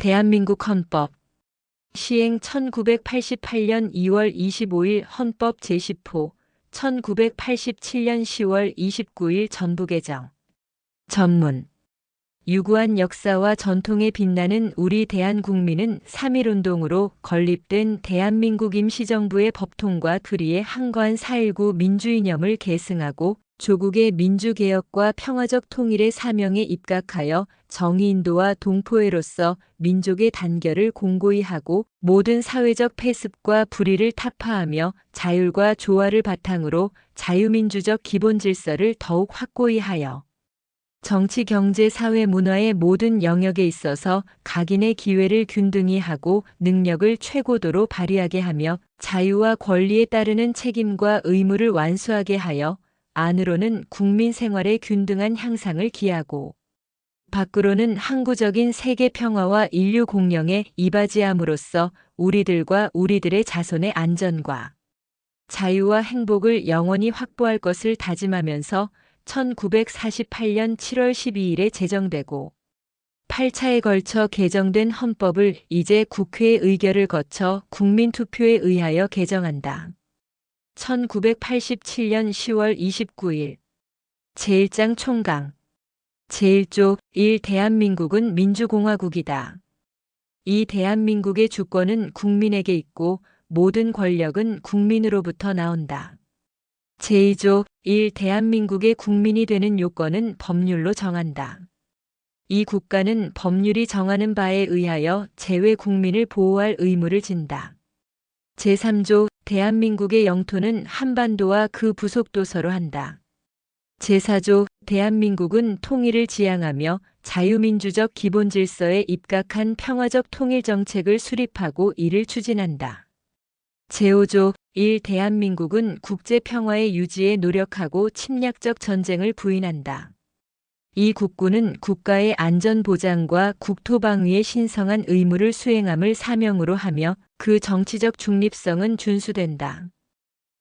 대한민국 헌법 시행 1988년 2월 25일 헌법 제10호 1987년 10월 29일 전부 개정 전문 유구한 역사와 전통에 빛나는 우리 대한국민은 3.1운동으로 건립된 대한민국 임시정부의 법통과 불의의 항거한 4.19 민주이념을 계승하고 조국의 민주개혁과 평화적 통일의 사명에 입각하여 정의인도와 동포애로서 민족의 단결을 공고히 하고 모든 사회적 폐습과 불의를 타파하며 자율과 조화를 바탕으로 자유민주적 기본질서를 더욱 확고히 하여 정치, 경제, 사회, 문화의 모든 영역에 있어서 각인의 기회를 균등히 하고 능력을 최고도로 발휘하게 하며 자유와 권리에 따르는 책임과 의무를 완수하게 하여 안으로는 국민 생활의 균등한 향상을 기하고 밖으로는 항구적인 세계 평화와 인류 공영에 이바지함으로써 우리들과 우리들의 자손의 안전과 자유와 행복을 영원히 확보할 것을 다짐하면서 1948년 7월 12일에 제정되고 8차에 걸쳐 개정된 헌법을 이제 국회의 의결을 거쳐 국민투표에 의하여 개정한다. 1987년 10월 29일 제1장 총강 제1조 1. 대한민국은 민주공화국이다. 이 대한민국의 주권은 국민에게 있고 모든 권력은 국민으로부터 나온다. 제2조 1. 대한민국의 국민이 되는 요건은 법률로 정한다. 이 국가는 법률이 정하는 바에 의하여 재외 국민을 보호할 의무를 진다. 제3조 대한민국의 영토는 한반도와 그 부속도서로 한다. 제4조 대한민국은 통일을 지향하며 자유민주적 기본질서에 입각한 평화적 통일정책을 수립하고 이를 추진한다. 제5조 1. 대한민국은 국제평화의 유지에 노력하고 침략적 전쟁을 부인한다. 이 국군은 국가의 안전보장과 국토방위에 신성한 의무를 수행함을 사명으로 하며 그 정치적 중립성은 준수된다.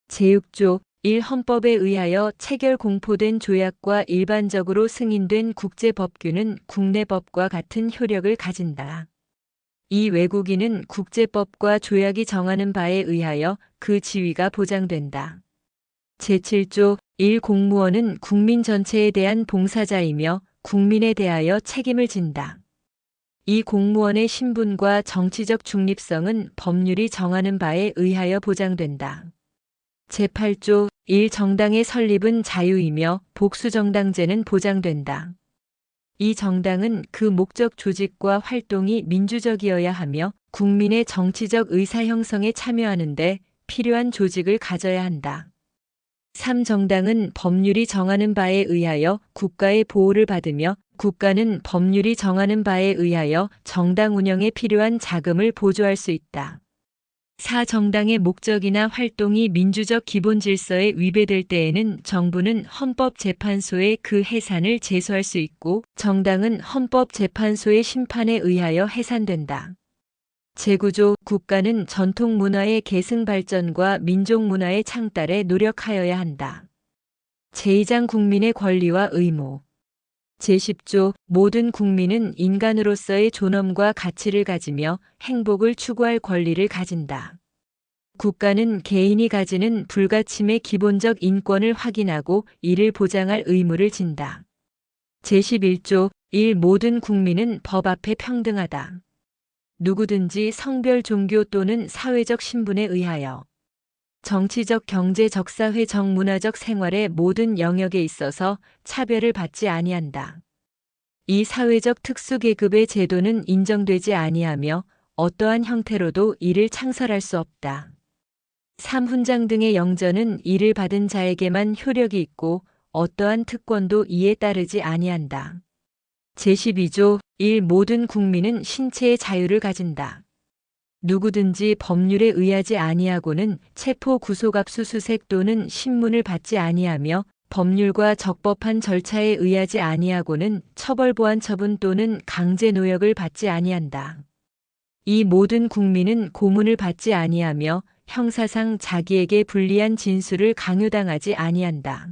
제6조 1. 헌법에 의하여 체결 공포된 조약과 일반적으로 승인된 국제법규는 국내법과 같은 효력을 가진다. 이 외국인은 국제법과 조약이 정하는 바에 의하여 그 지위가 보장된다. 제7조 1. 공무원은 국민 전체에 대한 봉사자이며 국민에 대하여 책임을 진다. 이 공무원의 신분과 정치적 중립성은 법률이 정하는 바에 의하여 보장된다. 제8조 1. 정당의 설립은 자유이며 복수정당제는 보장된다. 이 정당은 그 목적 조직과 활동이 민주적이어야 하며 국민의 정치적 의사 형성에 참여하는 데 필요한 조직을 가져야 한다. 3. 정당은 법률이 정하는 바에 의하여 국가의 보호를 받으며 국가는 법률이 정하는 바에 의하여 정당 운영에 필요한 자금을 보조할 수 있다. 4. 정당의 목적이나 활동이 민주적 기본질서에 위배될 때에는 정부는 헌법재판소에 그 해산을 제소할 수 있고 정당은 헌법재판소의 심판에 의하여 해산된다. 제9조 국가는 전통 문화의 계승 발전과 민족 문화의 창달에 노력하여야 한다. 제2장 국민의 권리와 의무 제10조 모든 국민은 인간으로서의 존엄과 가치를 가지며 행복을 추구할 권리를 가진다. 국가는 개인이 가지는 불가침의 기본적 인권을 확인하고 이를 보장할 의무를 진다. 제11조 1. 모든 국민은 법 앞에 평등하다. 누구든지 성별, 종교 또는 사회적 신분에 의하여 정치적, 경제적, 사회적, 문화적 생활의 모든 영역에 있어서 차별을 받지 아니한다. 이 사회적 특수계급의 제도는 인정되지 아니하며 어떠한 형태로도 이를 창설할 수 없다. 3. 훈장 등의 영전은 이를 받은 자에게만 효력이 있고 어떠한 특권도 이에 따르지 아니한다. 제12조 1. 모든 국민은 신체의 자유를 가진다. 누구든지 법률에 의하지 아니하고는 체포, 구속, 압수수색 또는 신문을 받지 아니하며 법률과 적법한 절차에 의하지 아니하고는 처벌, 보안 처분 또는 강제 노역을 받지 아니한다. 이 모든 국민은 고문을 받지 아니하며 형사상 자기에게 불리한 진술을 강요당하지 아니한다.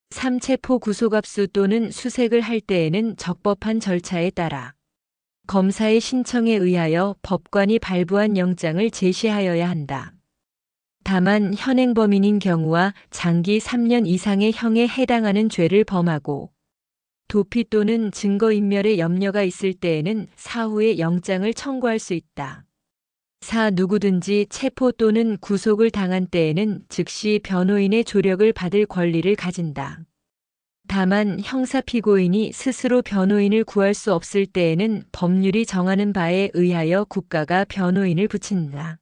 3. 체포, 구속, 압수 또는 수색을 할 때에는 적법한 절차에 따라 검사의 신청에 의하여 법관이 발부한 영장을 제시하여야 한다. 다만 현행범인인 경우와 장기 3년 이상의 형에 해당하는 죄를 범하고 도피 또는 증거인멸의 염려가 있을 때에는 사후에 영장을 청구할 수 있다. 4. 누구든지 체포 또는 구속을 당한 때에는 즉시 변호인의 조력을 받을 권리를 가진다. 다만 형사 피고인이 스스로 변호인을 구할 수 없을 때에는 법률이 정하는 바에 의하여 국가가 변호인을 붙인다.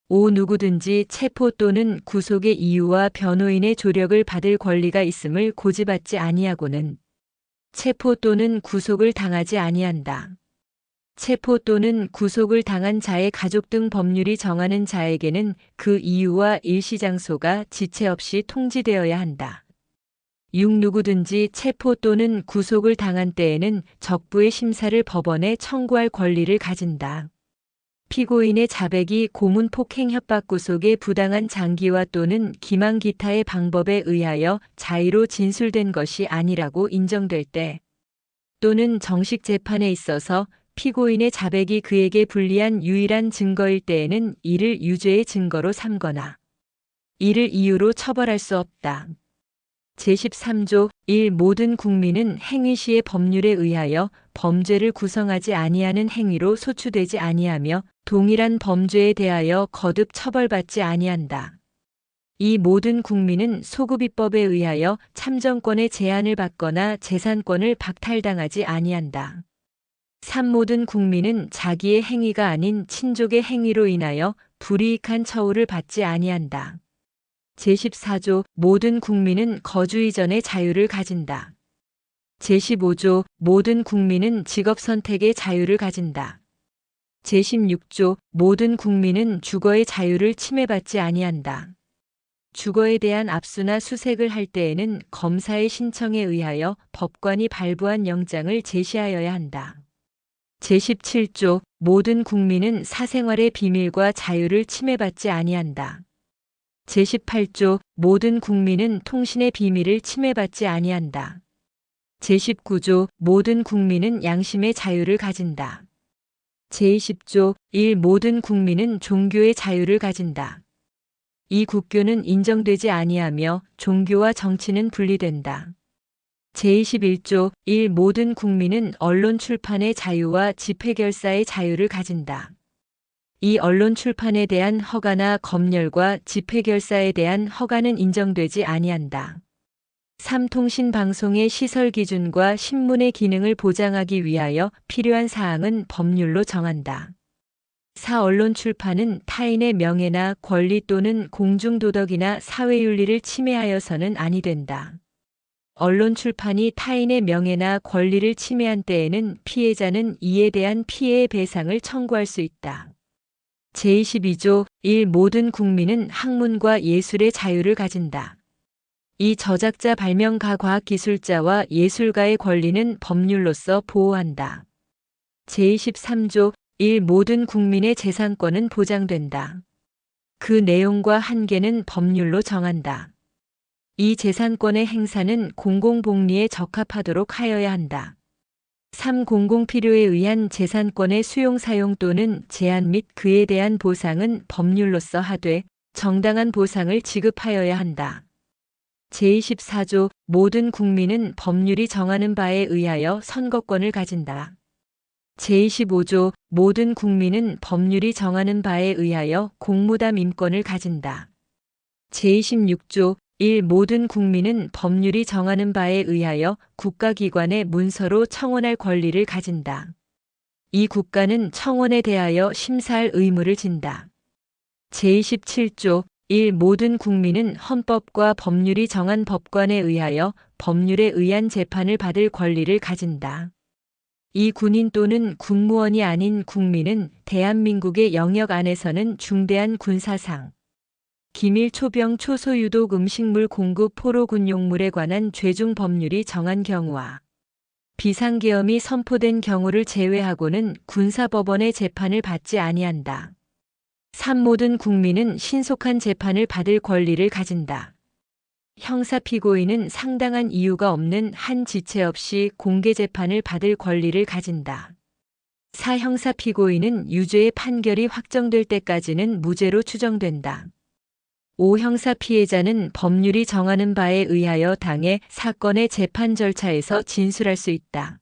5. 누구든지 체포 또는 구속의 이유와 변호인의 조력을 받을 권리가 있음을 고지받지 아니하고는 체포 또는 구속을 당하지 아니한다. 체포 또는 구속을 당한 자의 가족 등 법률이 정하는 자에게는 그 이유와 일시장소가 지체 없이 통지되어야 한다. 6. 누구든지 체포 또는 구속을 당한 때에는 적부의 심사를 법원에 청구할 권리를 가진다. 피고인의 자백이 고문 폭행 협박 구속의 부당한 장기화 또는 기망 기타의 방법에 의하여 자의로 진술된 것이 아니라고 인정될 때 또는 정식 재판에 있어서 피고인의 자백이 그에게 불리한 유일한 증거일 때에는 이를 유죄의 증거로 삼거나 이를 이유로 처벌할 수 없다. 제13조 1. 모든 국민은 행위 시의 법률에 의하여 범죄를 구성하지 아니하는 행위로 소추되지 아니하며 동일한 범죄에 대하여 거듭 처벌받지 아니한다. 2. 모든 국민은 소급입법에 의하여 참정권의 제한을 받거나 재산권을 박탈당하지 아니한다. 3. 모든 국민은 자기의 행위가 아닌 친족의 행위로 인하여 불이익한 처우를 받지 아니한다. 제14조 모든 국민은 거주 이전의 자유를 가진다. 제15조 모든 국민은 직업 선택의 자유를 가진다. 제16조 모든 국민은 주거의 자유를 침해받지 아니한다. 주거에 대한 압수나 수색을 할 때에는 검사의 신청에 의하여 법관이 발부한 영장을 제시하여야 한다. 제17조 모든 국민은 사생활의 비밀과 자유를 침해받지 아니한다. 제18조 모든 국민은 통신의 비밀을 침해받지 아니한다. 제19조 모든 국민은 양심의 자유를 가진다. 제20조 1. 모든 국민은 종교의 자유를 가진다. 이 국교는 인정되지 아니하며 종교와 정치는 분리된다. 제21조 1. 모든 국민은 언론 출판의 자유와 집회결사의 자유를 가진다. 이 언론 출판에 대한 허가나 검열과 집회결사에 대한 허가는 인정되지 아니한다. 3. 통신방송의 시설 기준과 신문의 기능을 보장하기 위하여 필요한 사항은 법률로 정한다. 4. 언론 출판은 타인의 명예나 권리 또는 공중도덕이나 사회윤리를 침해하여서는 아니 된다. 언론 출판이 타인의 명예나 권리를 침해한 때에는 피해자는 이에 대한 피해의 배상을 청구할 수 있다. 제22조 1. 모든 국민은 학문과 예술의 자유를 가진다. 이 저작자 발명가 과학기술자와 예술가의 권리는 법률로서 보호한다. 제23조 1. 모든 국민의 재산권은 보장된다. 그 내용과 한계는 법률로 정한다. 이 재산권의 행사는 공공복리에 적합하도록 하여야 한다. 3. 공공필요에 의한 재산권의 수용 사용 또는 제한 및 그에 대한 보상은 법률로서 하되 정당한 보상을 지급하여야 한다. 제24조 모든 국민은 법률이 정하는 바에 의하여 선거권을 가진다. 제25조 모든 국민은 법률이 정하는 바에 의하여 공무담 임권을 가진다. 제26조 1. 모든 국민은 법률이 정하는 바에 의하여 국가기관의 문서로 청원할 권리를 가진다. 이 국가는 청원에 대하여 심사할 의무를 진다. 제27조 1. 모든 국민은 헌법과 법률이 정한 법관에 의하여 법률에 의한 재판을 받을 권리를 가진다. 이 군인 또는 군무원이 아닌 국민은 대한민국의 영역 안에서는 중대한 군사상, 기밀 초병 초소유독 음식물 공급 포로 군용물에 관한 죄중 법률이 정한 경우와 비상계엄이 선포된 경우를 제외하고는 군사법원의 재판을 받지 아니한다. 3. 모든 국민은 신속한 재판을 받을 권리를 가진다. 형사 피고인은 상당한 이유가 없는 한 지체 없이 공개 재판을 받을 권리를 가진다. 4. 형사 피고인은 유죄의 판결이 확정될 때까지는 무죄로 추정된다. 5. 형사 피해자는 법률이 정하는 바에 의하여 당해 사건의 재판 절차에서 진술할 수 있다.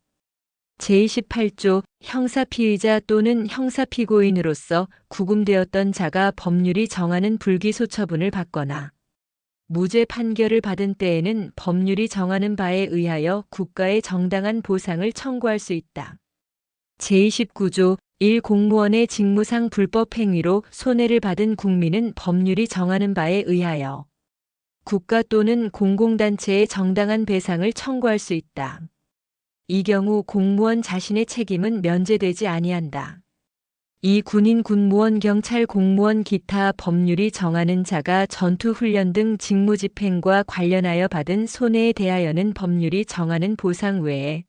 제28조 형사 피의자 또는 형사 피고인으로서 구금되었던 자가 법률이 정하는 불기소 처분을 받거나 무죄 판결을 받은 때에는 법률이 정하는 바에 의하여 국가에 정당한 보상을 청구할 수 있다. 제29조 1. 공무원의 직무상 불법 행위로 손해를 받은 국민은 법률이 정하는 바에 의하여 국가 또는 공공단체에 정당한 배상을 청구할 수 있다. 이 경우 공무원 자신의 책임은 면제되지 아니한다. 2. 군인, 군무원, 경찰, 공무원, 기타 법률이 정하는 자가 전투훈련 등 직무집행과 관련하여 받은 손해에 대하여는 법률이 정하는 보상 외에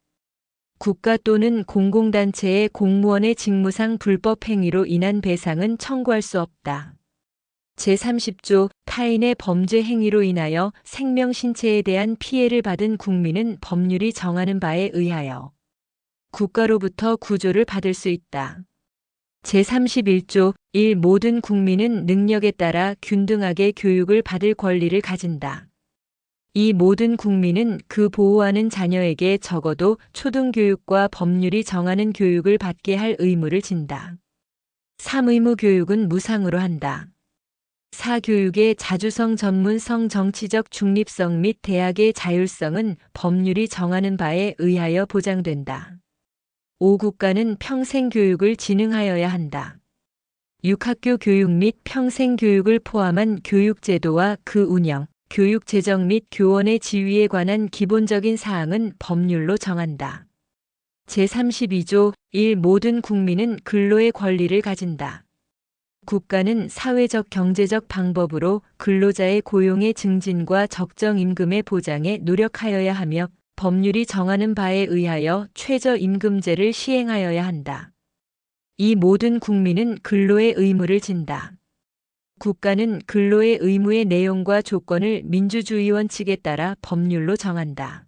국가 또는 공공단체의 공무원의 직무상 불법 행위로 인한 배상은 청구할 수 없다. 제30조 타인의 범죄 행위로 인하여 생명 신체에 대한 피해를 받은 국민은 법률이 정하는 바에 의하여 국가로부터 구조를 받을 수 있다. 제31조 1. 모든 국민은 능력에 따라 균등하게 교육을 받을 권리를 가진다. 이 모든 국민은 그 보호하는 자녀에게 적어도 초등교육과 법률이 정하는 교육을 받게 할 의무를 진다. 3. 의무 교육은 무상으로 한다. 4. 교육의 자주성, 전문성, 정치적 중립성 및 대학의 자율성은 법률이 정하는 바에 의하여 보장된다. 5. 국가는 평생교육을 진흥하여야 한다. 6. 학교 교육 및 평생교육을 포함한 교육제도와 그 운영, 교육 재정 및 교원의 지위에 관한 기본적인 사항은 법률로 정한다. 제32조 1. 모든 국민은 근로의 권리를 가진다. 국가는 사회적 경제적 방법으로 근로자의 고용의 증진과 적정 임금의 보장에 노력하여야 하며 법률이 정하는 바에 의하여 최저임금제를 시행하여야 한다. 이 모든 국민은 근로의 의무를 진다. 국가는 근로의 의무의 내용과 조건을 민주주의 원칙에 따라 법률로 정한다.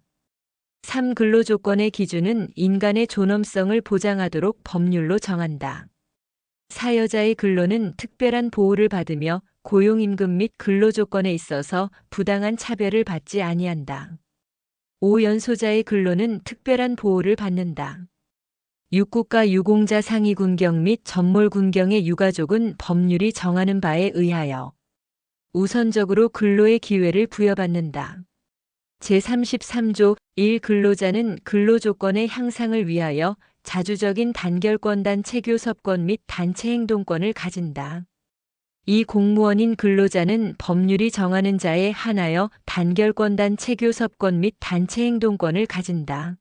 3. 근로조건의 기준은 인간의 존엄성을 보장하도록 법률로 정한다. 사여자의 근로는 특별한 보호를 받으며 고용임금 및 근로조건에 있어서 부당한 차별을 받지 아니한다. 5. 연소자의 근로는 특별한 보호를 받는다. 6. 국가 유공자 상위 군경 및 전몰 군경의 유가족은 법률이 정하는 바에 의하여 우선적으로 근로의 기회를 부여받는다. 제33조 1. 근로자는 근로조건의 향상을 위하여 자주적인 단결권, 단체 교섭권 및 단체 행동권을 가진다. 2. 공무원인 근로자는 법률이 정하는 자에 한하여 단결권, 단체 교섭권 및 단체 행동권을 가진다.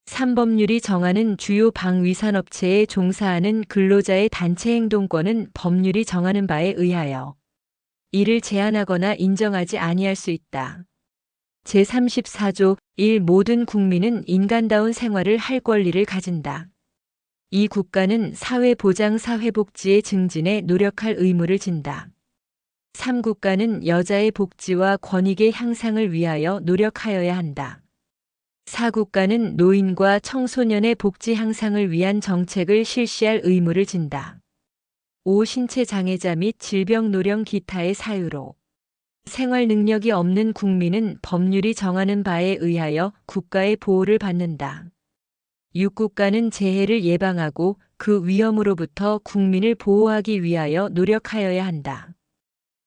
3. 법률이 정하는 주요 방위산업체에 종사하는 근로자의 단체 행동권은 법률이 정하는 바에 의하여 이를 제한하거나 인정하지 아니할 수 있다. 제34조 1. 모든 국민은 인간다운 생활을 할 권리를 가진다. 2. 국가는 사회보장 사회복지의 증진에 노력할 의무를 진다. 3. 국가는 여자의 복지와 권익의 향상을 위하여 노력하여야 한다. 4. 국가는 노인과 청소년의 복지 향상을 위한 정책을 실시할 의무를 진다. 5. 신체 장애자 및 질병 노령 기타의 사유로 생활 능력이 없는 국민은 법률이 정하는 바에 의하여 국가의 보호를 받는다. 6. 국가는 재해를 예방하고 그 위험으로부터 국민을 보호하기 위하여 노력하여야 한다.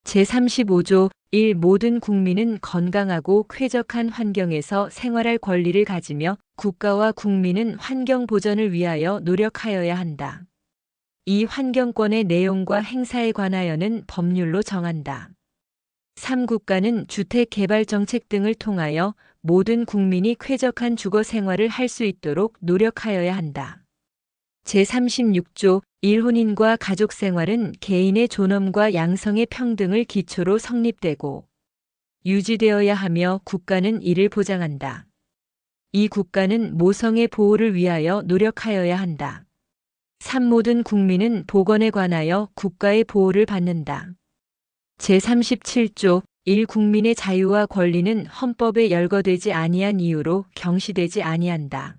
제35조 1. 모든 국민은 건강하고 쾌적한 환경에서 생활할 권리를 가지며 국가와 국민은 환경 보전을 위하여 노력하여야 한다. 이 환경권의 내용과 행사에 관하여는 법률로 정한다. 3. 국가는 주택개발정책 등을 통하여 모든 국민이 쾌적한 주거 생활을 할 수 있도록 노력하여야 한다. 제36조 1. 혼인과 가족생활은 개인의 존엄과 양성의 평등을 기초로 성립되고 유지되어야 하며 국가는 이를 보장한다. 이 국가는 모성의 보호를 위하여 노력하여야 한다. 3. 모든 국민은 보건에 관하여 국가의 보호를 받는다. 제37조 1. 국민의 자유와 권리는 헌법에 열거되지 아니한 이유로 경시되지 아니한다.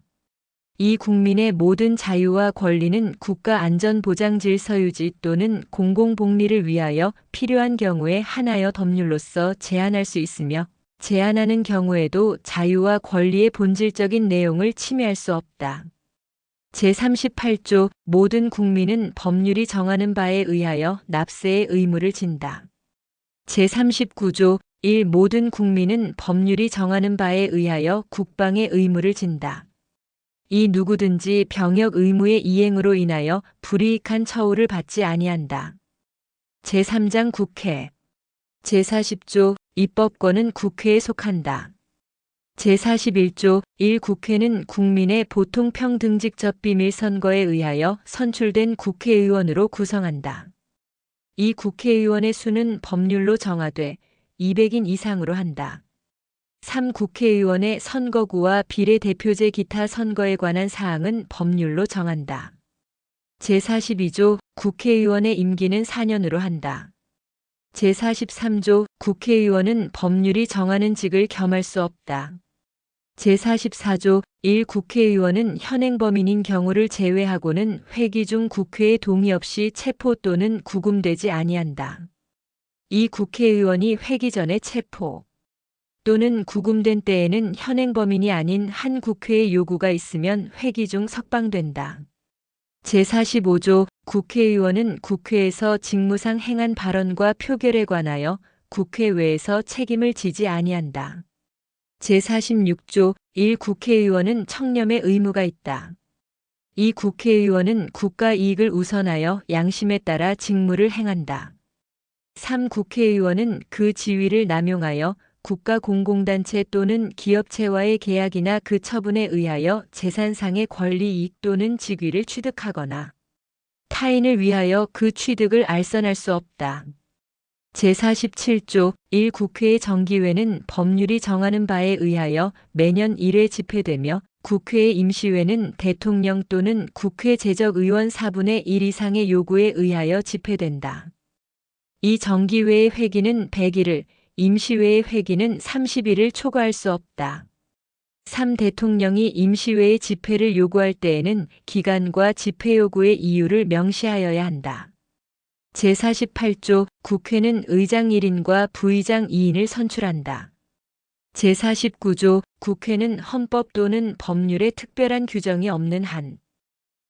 이 국민의 모든 자유와 권리는 국가안전보장 질서 유지 또는 공공복리를 위하여 필요한 경우에 하나여 법률로서 제한할 수 있으며 제한하는 경우에도 자유와 권리의 본질적인 내용을 침해할 수 없다. 제38조 모든 국민은 법률이 정하는 바에 의하여 납세의 의무를 진다. 제39조 1. 모든 국민은 법률이 정하는 바에 의하여 국방의 의무를 진다. 이 누구든지 병역 의무의 이행으로 인하여 불이익한 처우를 받지 아니한다. 제3장 국회 제40조 입법권은 국회에 속한다. 제41조 1. 국회는 국민의 보통평등직접 비밀선거에 의하여 선출된 국회의원으로 구성한다. 이 국회의원의 수는 법률로 정하되 200인 이상으로 한다. 3. 국회의원의 선거구와 비례대표제 기타 선거에 관한 사항은 법률로 정한다. 제42조 국회의원의 임기는 4년으로 한다. 제43조 국회의원은 법률이 정하는 직을 겸할 수 없다. 제44조 1. 국회의원은 현행범인인 경우를 제외하고는 회기 중 국회의 동의 없이 체포 또는 구금되지 아니한다. 2. 국회의원이 회기 전에 체포 또는 구금된 때에는 현행범인이 아닌 한 국회의 요구가 있으면 회기 중 석방된다. 제45조 국회의원은 국회에서 직무상 행한 발언과 표결에 관하여 국회외에서 책임을 지지 아니한다. 제46조 1. 국회의원은 청렴의 의무가 있다. 2. 국회의원은 국가 이익을 우선하여 양심에 따라 직무를 행한다. 3. 국회의원은 그 지위를 남용하여 국가 공공단체 또는 기업체와의 계약이나 그 처분에 의하여 재산상의 권리 이익 또는 직위를 취득하거나 타인을 위하여 그 취득을 알선할 수 없다. 제47조 1. 국회의 정기회는 법률이 정하는 바에 의하여 매년 1회 집회되며 국회의 임시회는 대통령 또는 국회 재적의원 4분의 1 이상의 요구에 의하여 집회된다. 이 정기회의 회기는 100일을, 임시회의 회기는 30일을 초과할 수 없다. 3. 대통령이 임시회의 집회를 요구할 때에는 기간과 집회 요구의 이유를 명시하여야 한다. 제48조 국회는 의장 1인과 부의장 2인을 선출한다. 제49조 국회는 헌법 또는 법률에 특별한 규정이 없는 한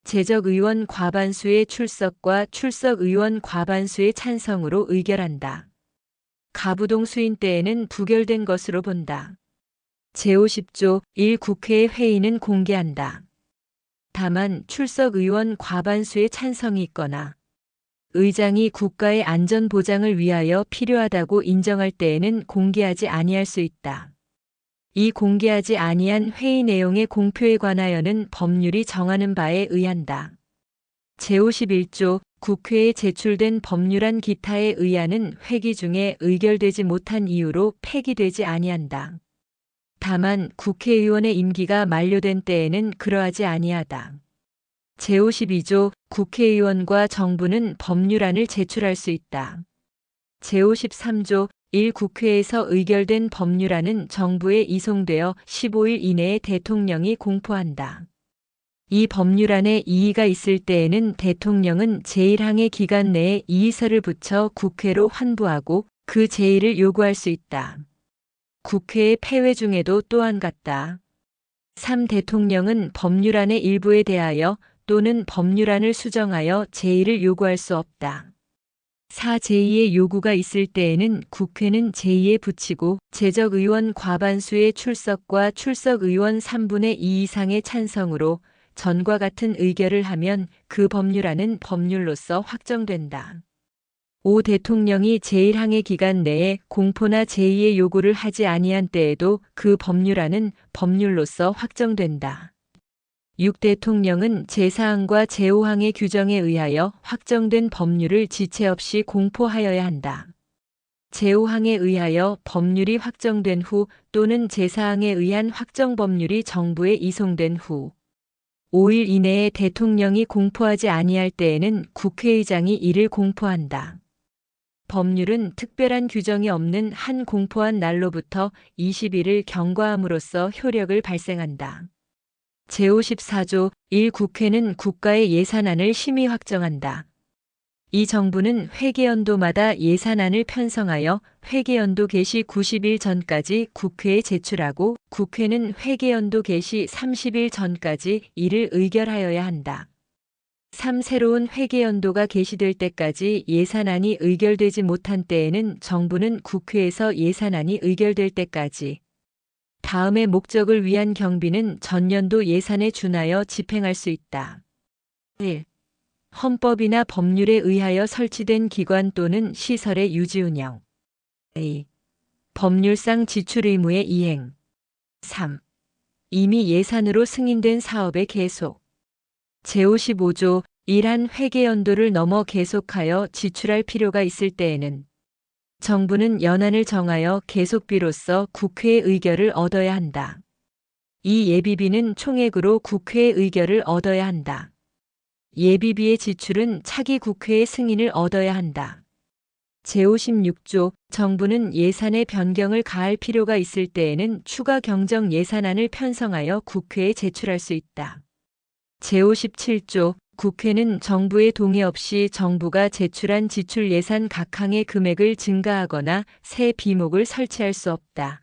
재적의원 과반수의 출석과 출석의원 과반수의 찬성으로 의결한다. 가부동 수인 때에는 부결된 것으로 본다. 제50조 1. 국회의 회의는 공개한다. 다만 출석의원 과반수의 찬성이 있거나 의장이 국가의 안전 보장을 위하여 필요하다고 인정할 때에는 공개하지 아니할 수 있다. 이 공개하지 아니한 회의 내용의 공표에 관하여는 법률이 정하는 바에 의한다. 제51조 국회에 제출된 법률안 기타의 의안은 회기 중에 의결되지 못한 이유로 폐기되지 아니한다. 다만 국회의원의 임기가 만료된 때에는 그러하지 아니하다. 제52조 국회의원과 정부는 법률안을 제출할 수 있다. 제53조 1. 국회에서 의결된 법률안은 정부에 이송되어 15일 이내에 대통령이 공포한다. 이 법률안에 이의가 있을 때에는 대통령은 제1항의 기간 내에 이의서를 붙여 국회로 환부하고 그 제의를 요구할 수 있다. 국회의 폐회 중에도 또한 같다. 3. 대통령은 법률안의 일부에 대하여 또는 법률안을 수정하여 제의를 요구할 수 없다. 4. 제2의 요구가 있을 때에는 국회는 제2에 붙이고 재적의원 과반수의 출석과 출석의원 3분의 2 이상의 찬성으로 전과 같은 의결을 하면 그 법률안은 법률로서 확정된다. 5. 대통령이 제1항의 기간 내에 공포나 제2의 요구를 하지 아니한 때에도 그 법률안은 법률로서 확정된다. 6. 대통령은 제4항과 제5항의 규정에 의하여 확정된 법률을 지체 없이 공포하여야 한다. 제5항에 의하여 법률이 확정된 후 또는 제4항에 의한 확정 법률이 정부에 이송된 후 5일 이내에 대통령이 공포하지 아니할 때에는 국회의장이 이를 공포한다. 법률은 특별한 규정이 없는 한 공포한 날로부터 20일을 경과함으로써 효력을 발생한다. 제54조 1 국회는 국가의 예산안을 심의 확정한다. 이 정부는 회계연도마다 예산안을 편성하여 회계연도 개시 90일 전까지 국회에 제출하고 국회는 회계연도 개시 30일 전까지 이를 의결하여야 한다. 3. 새로운 회계연도가 개시될 때까지 예산안이 의결되지 못한 때에는 정부는 국회에서 예산안이 의결될 때까지 다음의 목적을 위한 경비는 전년도 예산에 준하여 집행할 수 있다. 1. 헌법이나 법률에 의하여 설치된 기관 또는 시설의 유지 운영. 2. 법률상 지출 의무의 이행. 3. 이미 예산으로 승인된 사업의 계속. 제55조 1한 회계연도를 넘어 계속하여 지출할 필요가 있을 때에는 정부는 연한을 정하여 계속비로서 국회의 의결을 얻어야 한다. 이 예비비는 총액으로 국회의 의결을 얻어야 한다. 예비비의 지출은 차기 국회의 승인을 얻어야 한다. 제56조 정부는 예산의 변경을 가할 필요가 있을 때에는 추가 경정 예산안을 편성하여 국회에 제출할 수 있다. 제57조 국회는 정부의 동의 없이 정부가 제출한 지출 예산 각 항의 금액을 증가하거나 새 비목을 설치할 수 없다.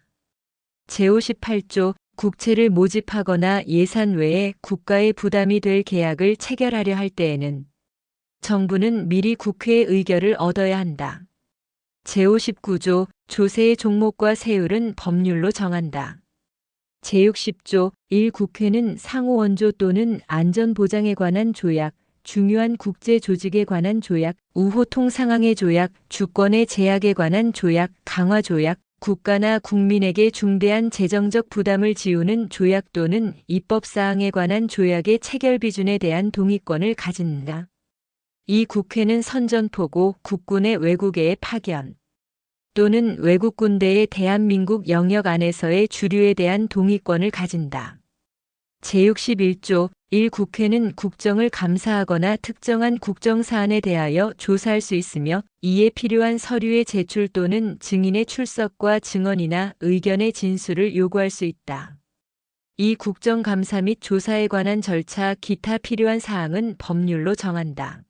제58조 국채를 모집하거나 예산 외에 국가의 부담이 될 계약을 체결하려 할 때에는 정부는 미리 국회의 의결을 얻어야 한다. 제59조 조세의 종목과 세율은 법률로 정한다. 제60조 1 국회는 상호원조 또는 안전보장에 관한 조약, 중요한 국제 조직에 관한 조약, 우호통 상황의 조약, 주권의 제약에 관한 조약, 강화 조약, 국가나 국민에게 중대한 재정적 부담을 지우는 조약 또는 입법사항에 관한 조약의 체결 비준에 대한 동의권을 가진다. 이 국회는 선전포고 국군의 외국에 파견 또는 외국 군대의 대한민국 영역 안에서의 주류에 대한 동의권을 가진다. 제61조 1 국회는 국정을 감사하거나 특정한 국정사안에 대하여 조사할 수 있으며 이에 필요한 서류의 제출 또는 증인의 출석과 증언이나 의견의 진술을 요구할 수 있다. 이 국정감사 및 조사에 관한 절차 기타 필요한 사항은 법률로 정한다.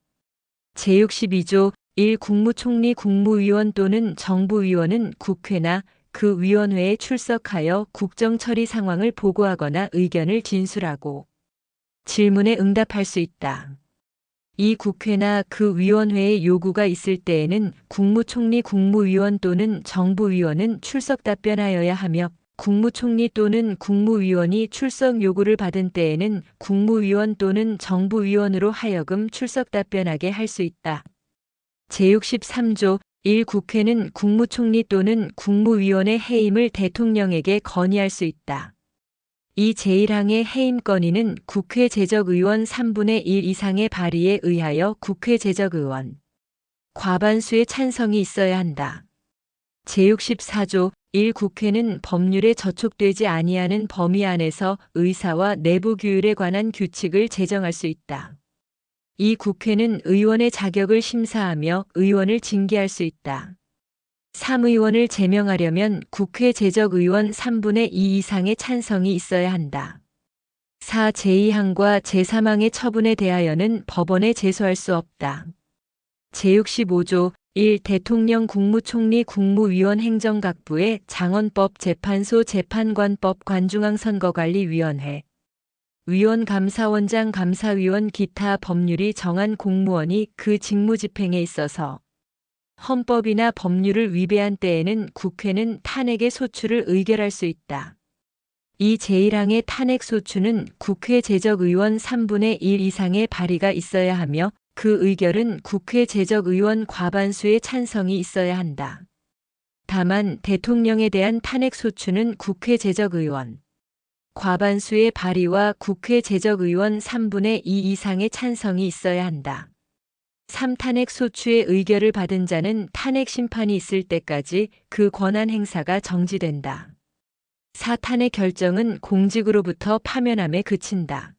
제62조 1 국무총리 국무위원 또는 정부위원은 국회나 그 위원회에 출석하여 국정처리 상황을 보고하거나 의견을 진술하고 질문에 응답할 수 있다. 이 국회나 그 위원회의 요구가 있을 때에는 국무총리 국무위원 또는 정부위원은 출석 답변하여야 하며 국무총리 또는 국무위원이 출석 요구를 받은 때에는 국무위원 또는 정부위원으로 하여금 출석 답변하게 할 수 있다. 제63조 1 국회는 국무총리 또는 국무위원의 해임을 대통령에게 건의할 수 있다. 이 제1항의 해임 건의는 국회 재적의원 3분의 1 이상의 발의에 의하여 국회 재적의원 과반수의 찬성이 있어야 한다. 제64조 1 국회는 법률에 저촉되지 아니하는 범위 안에서 의사와 내부 규율에 관한 규칙을 제정할 수 있다. 이 국회는 의원의 자격을 심사하며 의원을 징계할 수 있다. 3. 의원을 제명하려면 국회 재적의원 3분의 2 이상의 찬성이 있어야 한다. 4. 제2항과 제3항의 처분에 대하여는 법원에 제소할 수 없다. 제65조 1. 대통령 국무총리 국무위원 행정각부의 장헌법 재판소 재판관법 관중앙선거관리위원회 위원 감사원장 감사위원 기타 법률이 정한 공무원이 그 직무 집행에 있어서 헌법이나 법률을 위배한 때에는 국회는 탄핵의 소추를 의결할 수 있다. 이 제1항의 탄핵 소추는 국회 재적의원 3분의 1 이상의 발의가 있어야 하며 그 의결은 국회 재적의원 과반수의 찬성이 있어야 한다. 다만 대통령에 대한 탄핵 소추는 국회 재적의원 과반수의 발의와 국회 재적의원 3분의 2 이상의 찬성이 있어야 한다. 3. 탄핵 소추의 의결을 받은 자는 탄핵 심판이 있을 때까지 그 권한 행사가 정지된다. 4. 탄핵 결정은 공직으로부터 파면함에 그친다.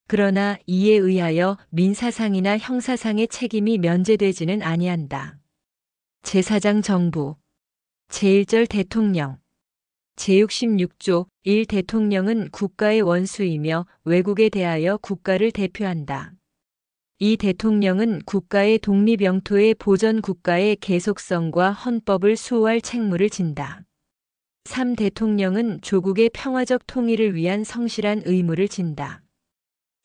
그러나 이에 의하여 민사상이나 형사상의 책임이 면제되지는 아니한다. 제4장 정부 제1절 대통령 제66조 1. 대통령은 국가의 원수이며 외국에 대하여 국가를 대표한다. 2. 대통령은 국가의 독립 영토의 보전 국가의 계속성과 헌법을 수호할 책무를 진다. 3. 대통령은 조국의 평화적 통일을 위한 성실한 의무를 진다.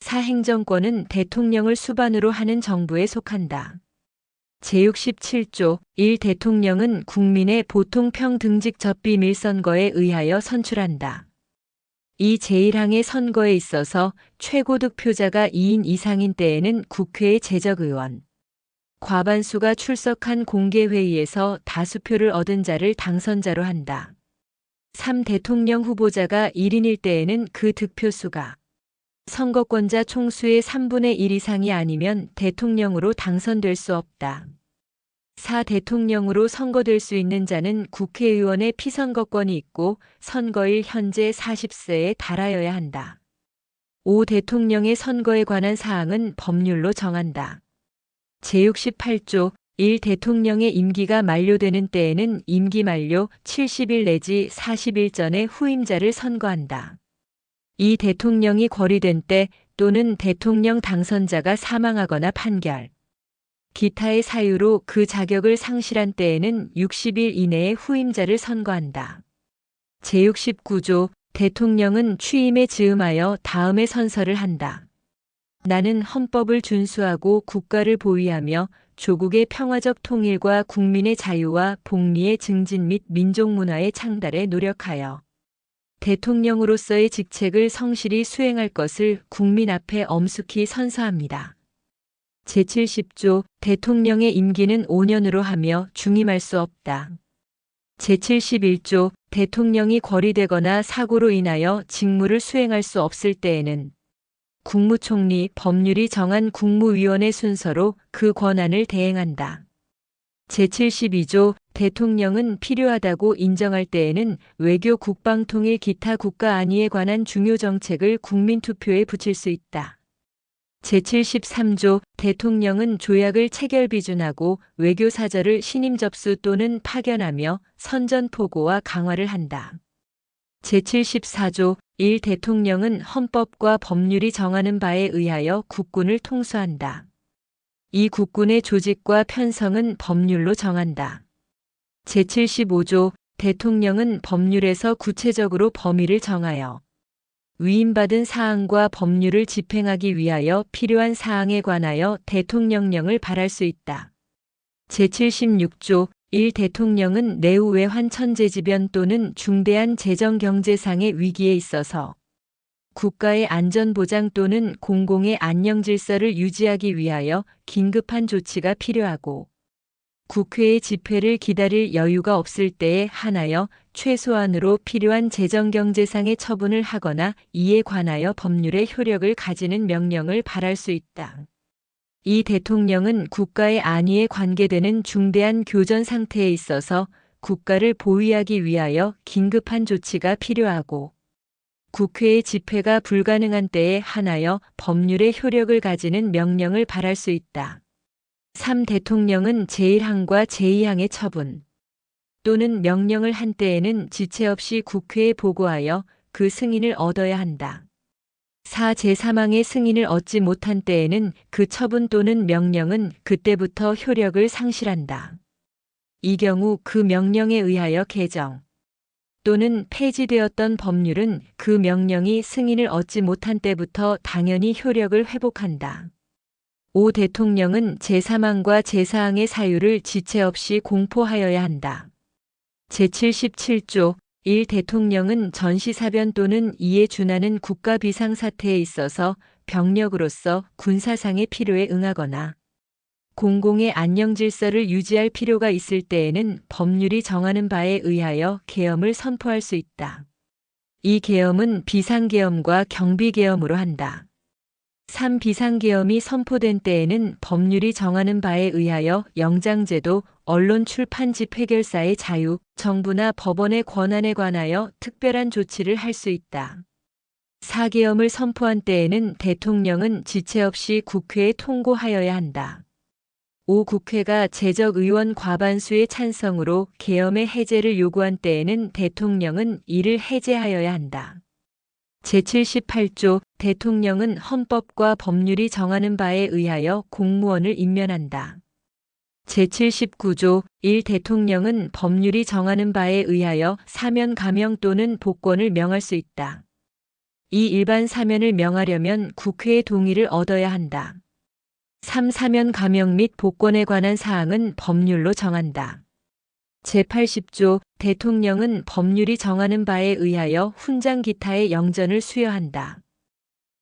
4. 행정권은 대통령을 수반으로 하는 정부에 속한다. 제67조 1. 대통령은 국민의 보통평등직 접비밀선거에 의하여 선출한다. 이 제1항의 선거에 있어서 최고 득표자가 2인 이상인 때에는 국회의 재적의원, 과반수가 출석한 공개회의에서 다수표를 얻은 자를 당선자로 한다. 3. 대통령 후보자가 1인일 때에는 그 득표수가 선거권자 총수의 3분의 1 이상이 아니면 대통령으로 당선될 수 없다. 4. 대통령으로 선거될 수 있는 자는 국회의원의 피선거권이 있고 선거일 현재 40세에 달하여야 한다. 5. 대통령의 선거에 관한 사항은 법률로 정한다. 제68조 1. 대통령의 임기가 만료되는 때에는 임기 만료 70일 내지 40일 전에 후임자를 선거한다. 2. 대통령이 거리된 때 또는 대통령 당선자가 사망하거나 판결, 기타의 사유로 그 자격을 상실한 때에는 60일 이내에 후임자를 선거한다. 제69조 대통령은 취임에 즈음하여 다음의 선서를 한다. 나는 헌법을 준수하고 국가를 보위하며 조국의 평화적 통일과 국민의 자유와 복리의 증진 및 민족 문화의 창달에 노력하여 대통령으로서의 직책을 성실히 수행할 것을 국민 앞에 엄숙히 선서합니다. 제70조 대통령의 임기는 5년으로 하며 중임할 수 없다. 제71조 대통령이 거리되거나 사고로 인하여 직무를 수행할 수 없을 때에는 국무총리 법률이 정한 국무위원회 순서로 그 권한을 대행한다. 제72조 대통령은 필요하다고 인정할 때에는 외교 국방통일 기타 국가 안위에 관한 중요 정책을 국민투표에 붙일 수 있다. 제73조 대통령은 조약을 체결 비준하고 외교사절을 신임 접수 또는 파견하며 선전포고와 강화를 한다. 제74조 1. 대통령은 헌법과 법률이 정하는 바에 의하여 국군을 통수한다. 이 국군의 조직과 편성은 법률로 정한다. 제75조 대통령은 법률에서 구체적으로 범위를 정하여 위임받은 사항과 법률을 집행하기 위하여 필요한 사항에 관하여 대통령령을 발할 수 있다. 제76조 1. 대통령은 내후 외환 천재지변 또는 중대한 재정경제상의 위기에 있어서 국가의 안전보장 또는 공공의 안녕질서를 유지하기 위하여 긴급한 조치가 필요하고 국회의 집회를 기다릴 여유가 없을 때에 한하여 최소한으로 필요한 재정경제상의 처분을 하거나 이에 관하여 법률의 효력을 가지는 명령을 발할 수 있다. 이 대통령은 국가의 안위에 관계되는 중대한 교전 상태에 있어서 국가를 보위하기 위하여 긴급한 조치가 필요하고 국회의 집회가 불가능한 때에 한하여 법률의 효력을 가지는 명령을 발할 수 있다. 3. 대통령은 제1항과 제2항의 처분 또는 명령을 한 때에는 지체 없이 국회에 보고하여 그 승인을 얻어야 한다. 4. 제3항의 승인을 얻지 못한 때에는 그 처분 또는 명령은 그때부터 효력을 상실한다. 이 경우 그 명령에 의하여 개정 또는 폐지되었던 법률은 그 명령이 승인을 얻지 못한 때부터 당연히 효력을 회복한다. 5. 대통령은 제3항과 제4항의 사유를 지체 없이 공포하여야 한다. 제77조 1. 대통령은 전시사변 또는 이에 준하는 국가 비상사태에 있어서 병력으로서 군사상의 필요에 응하거나 공공의 안녕질서를 유지할 필요가 있을 때에는 법률이 정하는 바에 의하여 계엄을 선포할 수 있다. 이 계엄은 비상계엄과 경비계엄으로 한다. 3. 비상계엄이 선포된 때에는 법률이 정하는 바에 의하여 영장제도, 언론 출판 집회결사의 자유, 정부나 법원의 권한에 관하여 특별한 조치를 할 수 있다. 4. 계엄을 선포한 때에는 대통령은 지체 없이 국회에 통고하여야 한다. 5. 국회가 재적의원 과반수의 찬성으로 계엄의 해제를 요구한 때에는 대통령은 이를 해제하여야 한다. 제78조 대통령은 헌법과 법률이 정하는 바에 의하여 공무원을 임면한다. 제79조 1. 대통령은 법률이 정하는 바에 의하여 사면 감형 또는 복권을 명할 수 있다. 2. 일반 사면을 명하려면 국회의 동의를 얻어야 한다. 3. 사면 감형 및 복권에 관한 사항은 법률로 정한다. 제80조 대통령은 법률이 정하는 바에 의하여 훈장 기타의 영전을 수여한다.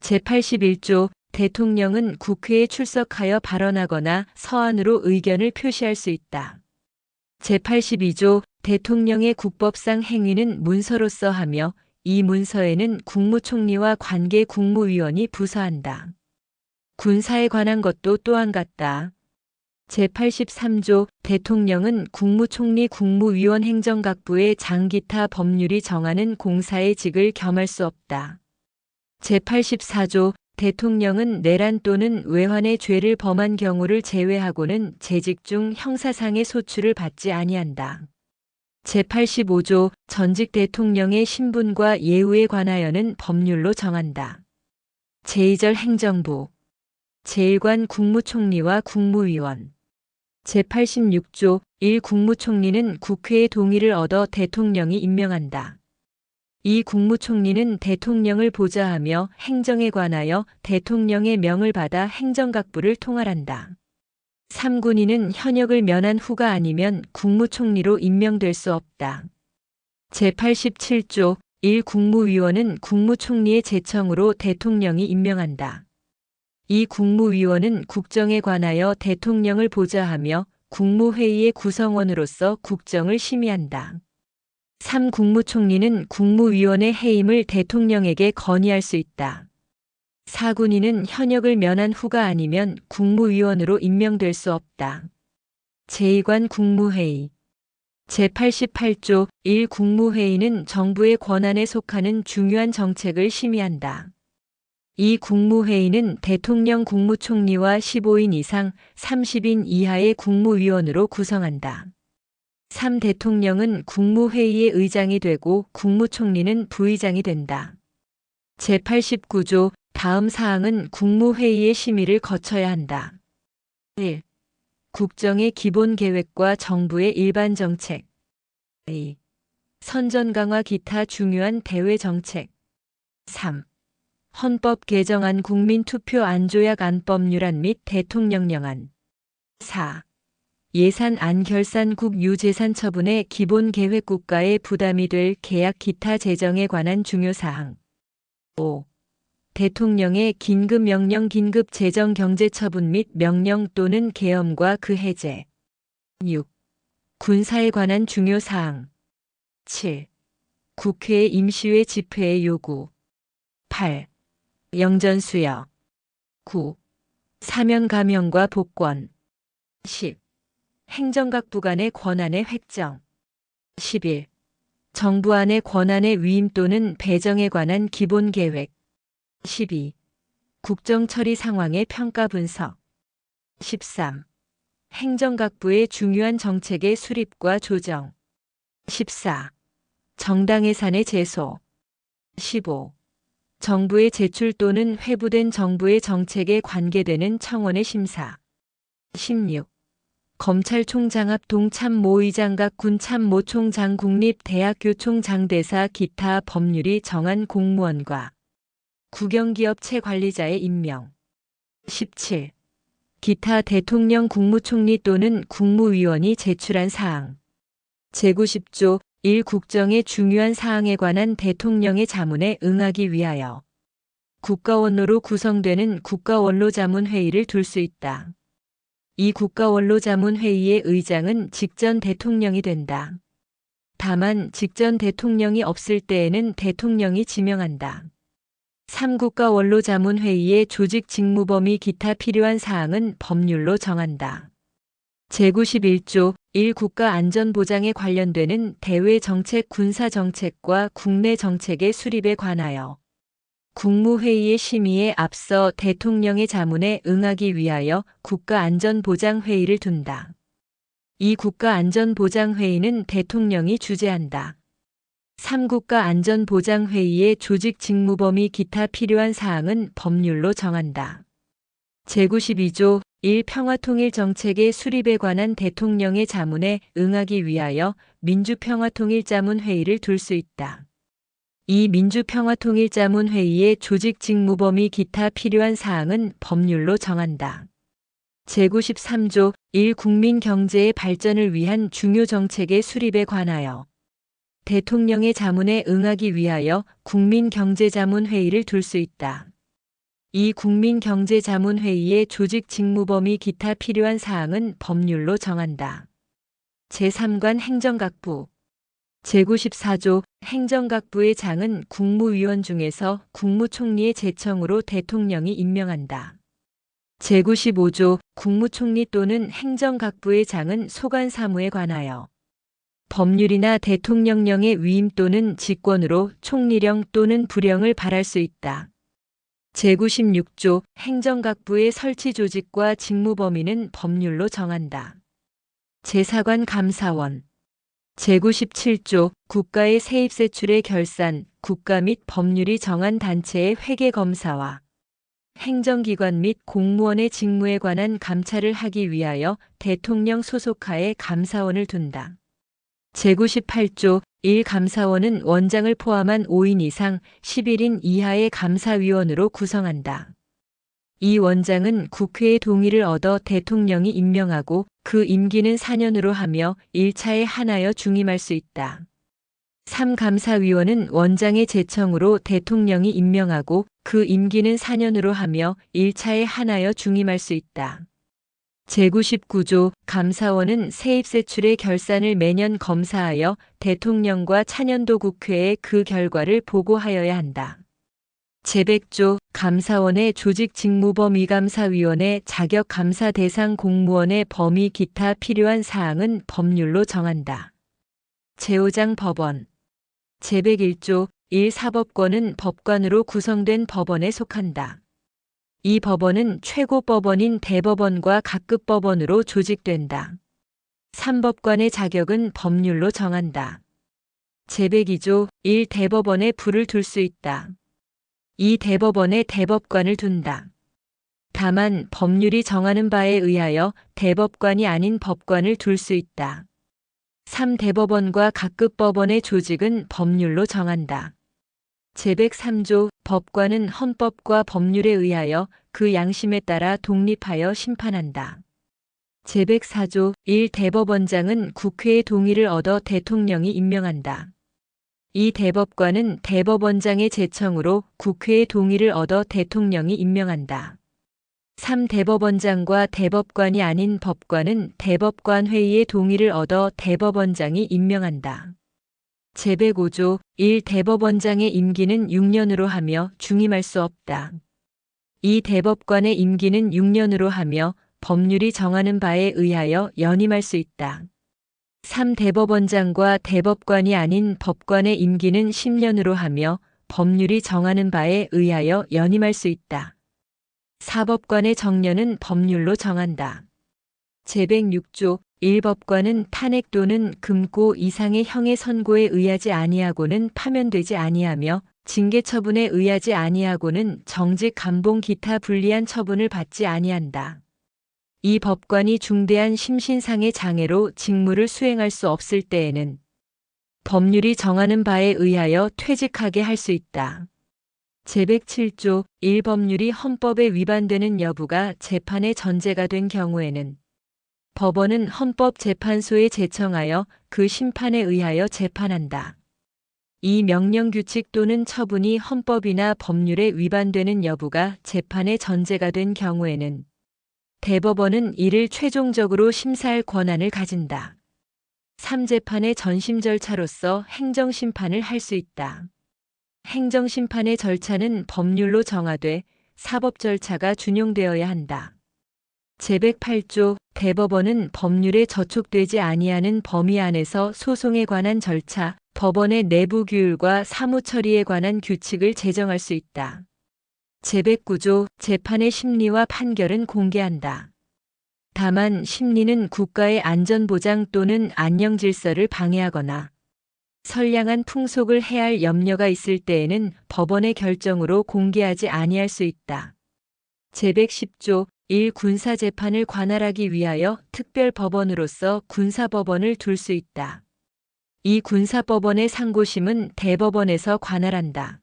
제81조 대통령은 국회에 출석하여 발언하거나 서한으로 의견을 표시할 수 있다. 제82조 대통령의 국법상 행위는 문서로서 하며 이 문서에는 국무총리와 관계 국무위원이 부서한다. 군사에 관한 것도 또한 같다. 제83조 대통령은 국무총리 국무위원 행정각부의 장 기타 법률이 정하는 공사의 직을 겸할 수 없다. 제84조 대통령은 내란 또는 외환의 죄를 범한 경우를 제외하고는 재직 중 형사상의 소출을 받지 아니한다. 제85조 전직 대통령의 신분과 예우에 관하여는 법률로 정한다. 제2절 행정부 제1관 국무총리와 국무위원 제86조 1. 국무총리는 국회의 동의를 얻어 대통령이 임명한다. 2. 국무총리는 대통령을 보좌하며 행정에 관하여 대통령의 명을 받아 행정각부를 통할한다. 3. 군인은 현역을 면한 후가 아니면 국무총리로 임명될 수 없다. 제87조 1. 국무위원은 국무총리의 제청으로 대통령이 임명한다. 2. 국무위원은 국정에 관하여 대통령을 보좌하며 국무회의의 구성원으로서 국정을 심의한다. 3. 국무총리는 국무위원의 해임을 대통령에게 건의할 수 있다. 4. 군인은 현역을 면한 후가 아니면 국무위원으로 임명될 수 없다. 제2관 국무회의 제88조 1. 국무회의는 정부의 권한에 속하는 중요한 정책을 심의한다. 2. 국무회의는 대통령 국무총리와 15인 이상 30인 이하의 국무위원으로 구성한다. 3. 대통령은 국무회의의 의장이 되고 국무총리는 부의장이 된다. 제89조 다음 사항은 국무회의의 심의를 거쳐야 한다. 1. 국정의 기본 계획과 정부의 일반 정책. 2. 선전 강화 기타 중요한 대외 정책. 3. 헌법 개정안 국민투표 안조약 안법률안 및 대통령령안. 4. 예산안 결산국 유재산 처분의 기본 계획 국가의 부담이 될 계약 기타 재정에 관한 중요사항. 5. 대통령의 긴급명령 긴급 재정 경제 처분 및 명령 또는 계엄과 그 해제. 6. 군사에 관한 중요사항. 7. 국회의 임시회 집회의 요구. 8. 영전 수여. 9. 사면 감형과 복권. 10. 행정각부 간의 권한의 획정. 11. 정부 안의 권한의 위임 또는 배정에 관한 기본 계획. 12. 국정 처리 상황의 평가 분석. 13. 행정각부의 중요한 정책의 수립과 조정. 14. 정당 예산의 제소. 15. 정부의 제출 또는 회부된 정부의 정책에 관계되는 청원의 심사. 16. 검찰총장 합 동참모의장각 군참모총장 국립대학교총장 대사 기타 법률이 정한 공무원과 국영기업체 관리자의 임명. 17. 기타 대통령 국무총리 또는 국무위원이 제출한 사항. 제90조 1. 국정의 중요한 사항에 관한 대통령의 자문에 응하기 위하여 국가원로로 구성되는 국가원로자문회의를 둘 수 있다. 이 국가원로자문회의의 의장은 직전 대통령이 된다. 다만 직전 대통령이 없을 때에는 대통령이 지명한다. 3. 국가원로자문회의의 조직 직무 범위 기타 필요한 사항은 법률로 정한다. 제91조 1. 국가안전보장에 관련되는 대외정책 군사정책과 국내 정책의 수립에 관하여 국무회의의 심의에 앞서 대통령의 자문에 응하기 위하여 국가안전보장회의를 둔다. 이 국가안전보장회의는 대통령이 주재한다. 3. 국가안전보장회의의 조직 직무 범위 기타 필요한 사항은 법률로 정한다. 제92조 1. 평화통일정책의 수립에 관한 대통령의 자문에 응하기 위하여 민주평화통일자문회의를 둘 수 있다. 이 민주평화통일자문회의의 조직 직무 범위 기타 필요한 사항은 법률로 정한다. 제93조 1. 국민 경제의 발전을 위한 중요 정책의 수립에 관하여 대통령의 자문에 응하기 위하여 국민경제자문회의를 둘 수 있다. 이 국민경제자문회의의 조직 직무 범위 기타 필요한 사항은 법률로 정한다. 제3관 행정각부 제94조 행정각부의 장은 국무위원 중에서 국무총리의 제청으로 대통령이 임명한다. 제95조 국무총리 또는 행정각부의 장은 소관사무에 관하여 법률이나 대통령령의 위임 또는 직권으로 총리령 또는 부령을 발할 수 있다. 제96조 행정각부의 설치 조직과 직무 범위는 법률로 정한다. 제4관 감사원 제97조 국가의 세입세출의 결산, 국가 및 법률이 정한 단체의 회계검사와 행정기관 및 공무원의 직무에 관한 감찰을 하기 위하여 대통령 소속하에 감사원을 둔다. 제98조 1. 감사원은 원장을 포함한 5인 이상 11인 이하의 감사위원으로 구성한다. 이 원장은 국회의 동의를 얻어 대통령이 임명하고 그 임기는 4년으로 하며 1차에 하나여 중임할 수 있다. 3. 감사위원은 원장의 제청으로 대통령이 임명하고 그 임기는 4년으로 하며 1차에 하나여 중임할 수 있다. 제99조 감사원은 세입세출의 결산을 매년 검사하여 대통령과 차년도 국회에 그 결과를 보고하여야 한다. 제100조 감사원의 조직 직무 범위 감사위원회 자격 감사 대상 공무원의 범위 기타 필요한 사항은 법률로 정한다. 제5장 법원 제101조 1. 사법권은 법관으로 구성된 법원에 속한다. 이 법원은 최고법원인 대법원과 각급법원으로 조직된다. 3. 법관의 자격은 법률로 정한다. 제102조 1. 대법원에 불을 둘 수 있다. 이 대법원에 대법관을 둔다. 다만 법률이 정하는 바에 의하여 대법관이 아닌 법관을 둘 수 있다. 3. 대법원과 각급법원의 조직은 법률로 정한다. 제103조 법관은 헌법과 법률에 의하여 그 양심에 따라 독립하여 심판한다. 제104조 1. 대법원장은 국회의 동의를 얻어 대통령이 임명한다. 이 대법관은 대법원장의 제청으로 국회의 동의를 얻어 대통령이 임명한다. 3. 대법원장과 대법관이 아닌 법관은 대법관회의의 동의를 얻어 대법원장이 임명한다. 제105조 1. 대법원장의 임기는 6년으로 하며 중임할 수 없다. 이 대법관의 임기는 6년으로 하며 법률이 정하는 바에 의하여 연임할 수 있다. 3. 대법원장과 대법관이 아닌 법관의 임기는 10년으로 하며 법률이 정하는 바에 의하여 연임할 수 있다. 사법관의 정년은 법률로 정한다. 제106조 1. 법관은 탄핵 또는 금고 이상의 형의 선고에 의하지 아니하고는 파면되지 아니하며 징계 처분에 의하지 아니하고는 정직 감봉 기타 불리한 처분을 받지 아니한다. 이 법관이 중대한 심신상의 장애로 직무를 수행할 수 없을 때에는 법률이 정하는 바에 의하여 퇴직하게 할 수 있다. 제107조 1. 법률이 헌법에 위반되는 여부가 재판의 전제가 된 경우에는 법원은 헌법재판소에 제청하여 그 심판에 의하여 재판한다. 이 명령 규칙 또는 처분이 헌법이나 법률에 위반되는 여부가 재판의 전제가 된 경우에는 대법원은 이를 최종적으로 심사할 권한을 가진다. 3. 재판의 전심 절차로서 행정심판을 할 수 있다. 행정심판의 절차는 법률로 정하되 사법 절차가 준용되어야 한다. 제108조 대법원은 법률에 저촉되지 아니하는 범위 안에서 소송에 관한 절차, 법원의 내부 규율과 사무처리에 관한 규칙을 제정할 수 있다. 제109조 재판의 심리와 판결은 공개한다. 다만 심리는 국가의 안전보장 또는 안녕질서를 방해하거나 선량한 풍속을 해할 염려가 있을 때에는 법원의 결정으로 공개하지 아니할 수 있다. 제110조 1. 군사재판을 관할하기 위하여 특별법원으로서 군사법원을 둘 수 있다. 이 군사법원의 상고심은 대법원에서 관할한다.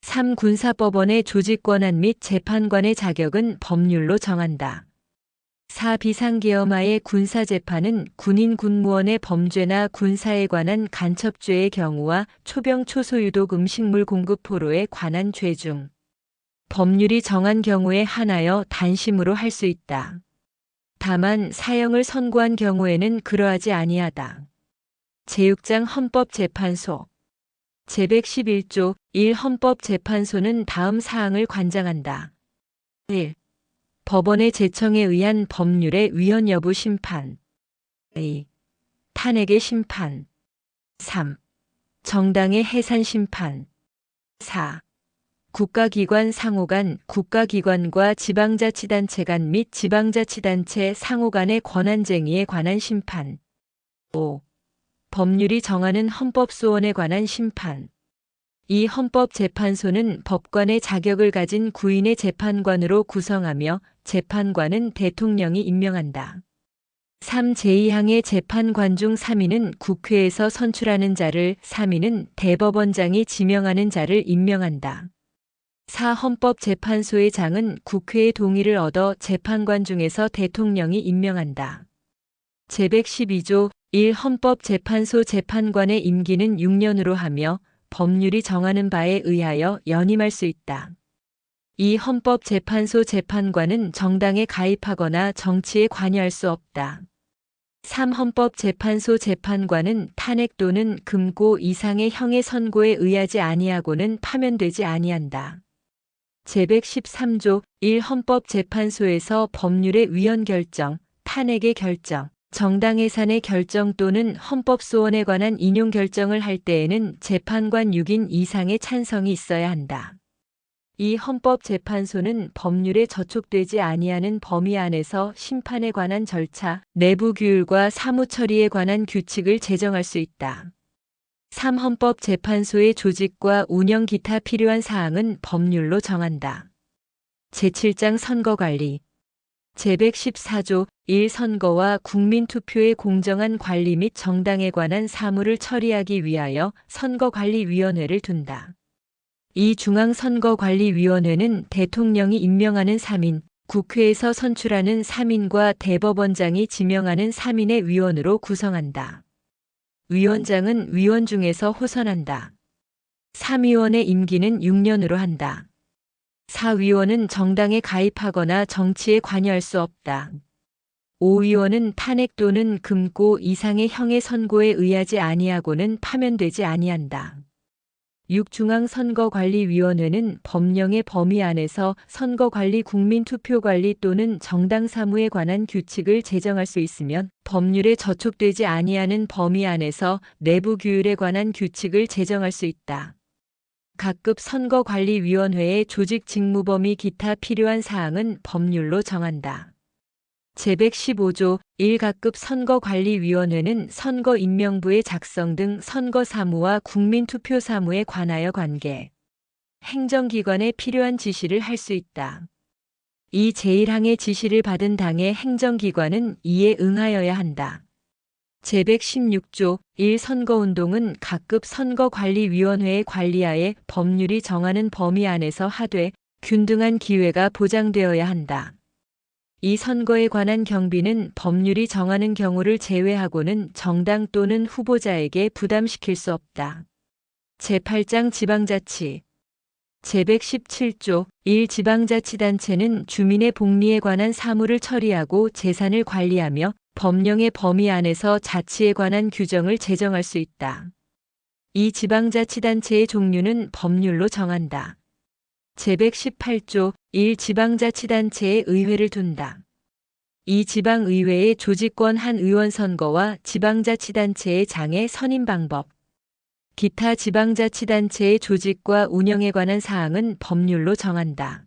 3. 군사법원의 조직권한 및 재판관의 자격은 법률로 정한다. 4. 비상계엄하의 군사재판은 군인 군무원의 범죄나 군사에 관한 간첩죄의 경우와 초병 초소유독 음식물 공급 포로에 관한 죄 중 법률이 정한 경우에 한하여 단심으로 할 수 있다. 다만 사형을 선고한 경우에는 그러하지 아니하다. 제6장 헌법재판소 제111조 1. 헌법재판소는 다음 사항을 관장한다. 1. 법원의 제청에 의한 법률의 위헌 여부 심판. 2. 탄핵의 심판. 3. 정당의 해산 심판. 4. 국가기관 상호 간, 국가기관과 지방자치단체 간 및 지방자치단체 상호 간의 권한쟁의에 관한 심판. 5. 법률이 정하는 헌법소원에 관한 심판. 이 헌법재판소는 법관의 자격을 가진 구인의 재판관으로 구성하며 재판관은 대통령이 임명한다. 3. 제2항의 재판관 중 3인은 국회에서 선출하는 자를, 3인은 대법원장이 지명하는 자를 임명한다. 4. 헌법재판소의 장은 국회의 동의를 얻어 재판관 중에서 대통령이 임명한다. 제112조 1. 헌법재판소 재판관의 임기는 6년으로 하며 법률이 정하는 바에 의하여 연임할 수 있다. 2. 헌법재판소 재판관은 정당에 가입하거나 정치에 관여할 수 없다. 3. 헌법재판소 재판관은 탄핵 또는 금고 이상의 형의 선고에 의하지 아니하고는 파면되지 아니한다. 제113조 1. 헌법재판소에서 법률의 위헌 결정, 탄핵의 결정, 정당해산의 결정 또는 헌법소원에 관한 인용 결정을 할 때에는 재판관 6인 이상의 찬성이 있어야 한다. 이 헌법재판소는 법률에 저촉되지 아니하는 범위 안에서 심판에 관한 절차, 내부 규율과 사무처리에 관한 규칙을 제정할 수 있다. 3. 헌법재판소의 조직과 운영 기타 필요한 사항은 법률로 정한다. 제7장 선거관리 제114조 1. 선거와 국민투표의 공정한 관리 및 정당에 관한 사무를 처리하기 위하여 선거관리위원회를 둔다. 2. 중앙선거관리위원회는 대통령이 임명하는 3인, 국회에서 선출하는 3인과 대법원장이 지명하는 3인의 위원으로 구성한다. 위원장은 위원 중에서 호선한다. 3위원의 임기는 6년으로 한다. 4위원은 정당에 가입하거나 정치에 관여할 수 없다. 5위원은 탄핵 또는 금고 이상의 형의 선고에 의하지 아니하고는 파면되지 아니한다. 6. 중앙선거관리위원회는 법령의 범위 안에서 선거관리 국민투표관리 또는 정당 사무에 관한 규칙을 제정할 수 있으면 법률에 저촉되지 아니하는 범위 안에서 내부 규율에 관한 규칙을 제정할 수 있다. 각급 선거관리위원회의 조직 직무 범위 기타 필요한 사항은 법률로 정한다. 제115조 1. 각급 선거관리위원회는 선거인명부의 작성 등 선거사무와 국민투표사무에 관하여 관계, 행정기관에 필요한 지시를 할 수 있다. 이 제1항의 지시를 받은 당의 행정기관은 이에 응하여야 한다. 제116조 1. 선거운동은 각급 선거관리위원회의 관리하에 법률이 정하는 범위 안에서 하되 균등한 기회가 보장되어야 한다. 이 선거에 관한 경비는 법률이 정하는 경우를 제외하고는 정당 또는 후보자에게 부담시킬 수 없다. 제8장 지방자치 제117조 1. 지방자치단체는 주민의 복리에 관한 사무를 처리하고 재산을 관리하며 법령의 범위 안에서 자치에 관한 규정을 제정할 수 있다. 이 지방자치단체의 종류는 법률로 정한다. 제118조 1. 지방자치단체에 의회를 둔다. 이 지방의회의 조직권 한 의원 선거와 지방자치단체의 장의 선임 방법, 기타 지방자치단체의 조직과 운영에 관한 사항은 법률로 정한다.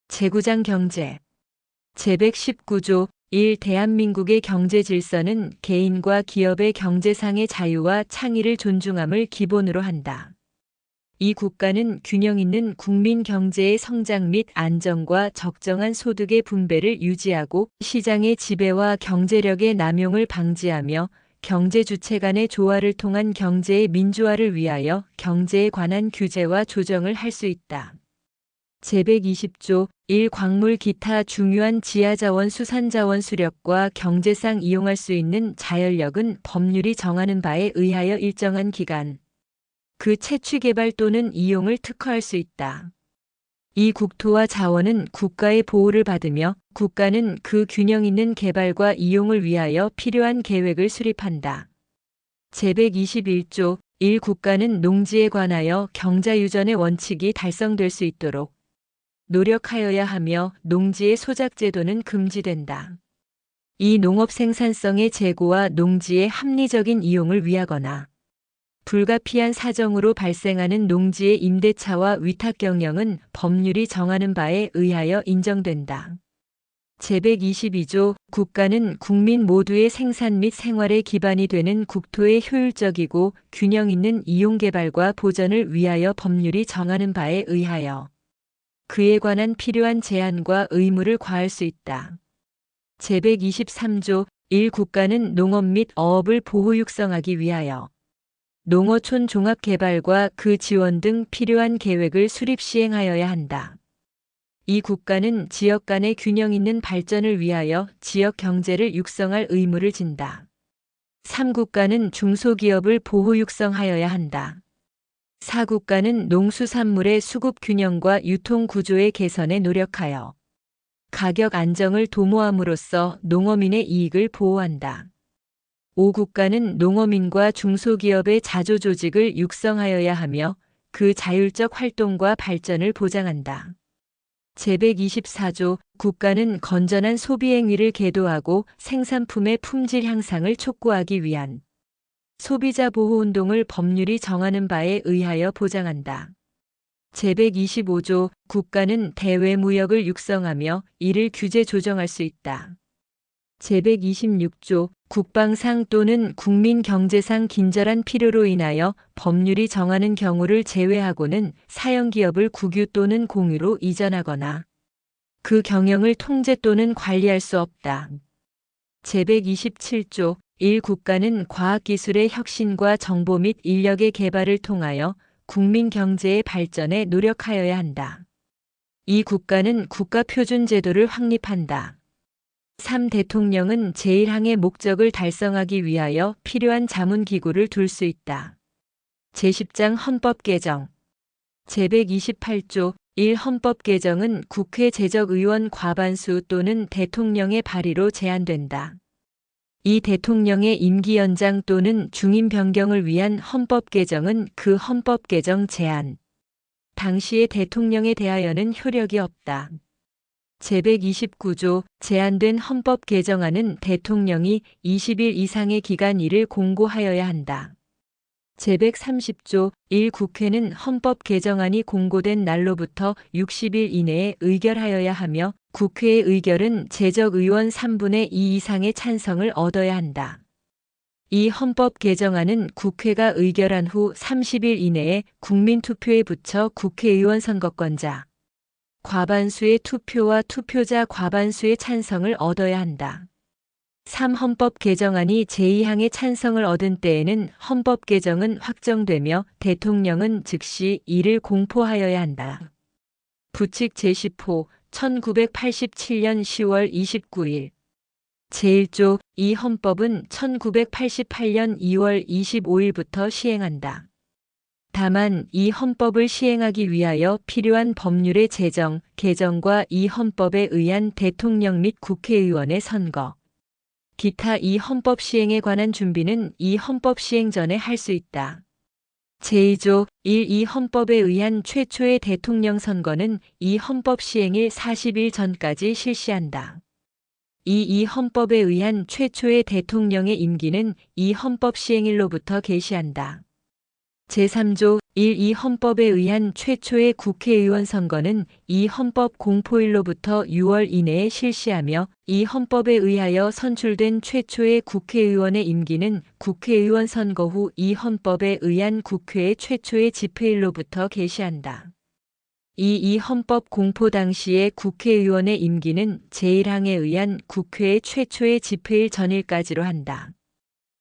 재구장 경제 제119조 1. 대한민국의 경제 질서는 개인과 기업의 경제상의 자유와 창의를 존중함을 기본으로 한다. 이 국가는 균형 있는 국민 경제의 성장 및 안정과 적정한 소득의 분배를 유지하고 시장의 지배와 경제력의 남용을 방지하며 경제 주체 간의 조화를 통한 경제의 민주화를 위하여 경제에 관한 규제와 조정을 할 수 있다. 제120조 1. 광물 기타 중요한 지하자원 수산자원 수력과 경제상 이용할 수 있는 자연력은 법률이 정하는 바에 의하여 일정한 기간 그 채취 개발 또는 이용을 특허할 수 있다. 이 국토와 자원은 국가의 보호를 받으며 국가는 그 균형 있는 개발과 이용을 위하여 필요한 계획을 수립한다. 제121조 1. 국가는 농지에 관하여 경자유전의 원칙이 달성될 수 있도록 노력하여야 하며 농지의 소작제도는 금지된다. 이 농업 생산성의 제고와 농지의 합리적인 이용을 위하거나 불가피한 사정으로 발생하는 농지의 임대차와 위탁 경영은 법률이 정하는 바에 의하여 인정된다. 제122조 국가는 국민 모두의 생산 및 생활의 기반이 되는 국토의 효율적이고 균형 있는 이용 개발과 보전을 위하여 법률이 정하는 바에 의하여 그에 관한 필요한 제한과 의무를 과할 수 있다. 제123조 1. 국가는 농업 및 어업을 보호 육성하기 위하여 농어촌 종합개발과 그 지원 등 필요한 계획을 수립 시행하여야 한다. 이 국가는 지역 간의 균형 있는 발전을 위하여 지역 경제를 육성할 의무를 진다. 3. 국가는 중소기업을 보호 육성하여야 한다. 4. 국가는 농수산물의 수급 균형과 유통 구조의 개선에 노력하여 가격 안정을 도모함으로써 농어민의 이익을 보호한다. 5. 국가는 농어민과 중소기업의 자조조직을 육성하여야 하며 그 자율적 활동과 발전을 보장한다. 제124조 국가는 건전한 소비행위를 계도하고 생산품의 품질 향상을 촉구하기 위한 소비자 보호운동을 법률이 정하는 바에 의하여 보장한다. 제125조 국가는 대외무역을 육성하며 이를 규제 조정할 수 있다. 제126조 국방상 또는 국민 경제상 긴절한 필요로 인하여 법률이 정하는 경우를 제외하고는 사형기업을 국유 또는 공유로 이전하거나 그 경영을 통제 또는 관리할 수 없다. 제127조 1. 국가는 과학기술의 혁신과 정보 및 인력의 개발을 통하여 국민 경제의 발전에 노력하여야 한다. 이 국가는 국가표준제도를 확립한다. 3. 대통령은 제1항의 목적을 달성하기 위하여 필요한 자문기구를 둘 수 있다. 제10장 헌법 개정 제128조 1. 헌법 개정은 국회 제적의원 과반수 또는 대통령의 발의로 제한된다. 이 대통령의 임기 연장 또는 중임 변경을 위한 헌법 개정은 그 헌법 개정 제한 당시의 대통령에 대하여는 효력이 없다. 제129조 제한된 헌법 개정안은 대통령이 20일 이상의 기간 이를 공고하여야 한다. 제130조 1. 국회는 헌법 개정안이 공고된 날로부터 60일 이내에 의결하여야 하며 국회의 의결은 제적의원 3분의 2 이상의 찬성을 얻어야 한다. 이 헌법 개정안은 국회가 의결한 후 30일 이내에 국민투표에 붙여 국회의원 선거권자 과반수의 투표와 투표자 과반수의 찬성을 얻어야 한다. 3. 헌법 개정안이 제2항의 찬성을 얻은 때에는 헌법 개정은 확정되며 대통령은 즉시 이를 공포하여야 한다. 부칙 제10호 1987년 10월 29일 제1조 이 헌법은 1988년 2월 25일부터 시행한다. 다만 이 헌법을 시행하기 위하여 필요한 법률의 제정, 개정과 이 헌법에 의한 대통령 및 국회의원의 선거, 기타 이 헌법 시행에 관한 준비는 이 헌법 시행 전에 할 수 있다. 제2조 1. 이 헌법에 의한 최초의 대통령 선거는 이 헌법 시행일 40일 전까지 실시한다. 이 헌법에 의한 최초의 대통령의 임기는 이 헌법 시행일로부터 개시한다. 제3조 1. 이 헌법에 의한 최초의 국회의원 선거는 이 헌법 공포일로부터 6월 이내에 실시하며 이 헌법에 의하여 선출된 최초의 국회의원의 임기는 국회의원 선거 후 이 헌법에 의한 국회의 최초의 집회일로부터 개시한다. 이 헌법 공포 당시의 국회의원의 임기는 제1항에 의한 국회의 최초의 집회일 전일까지로 한다.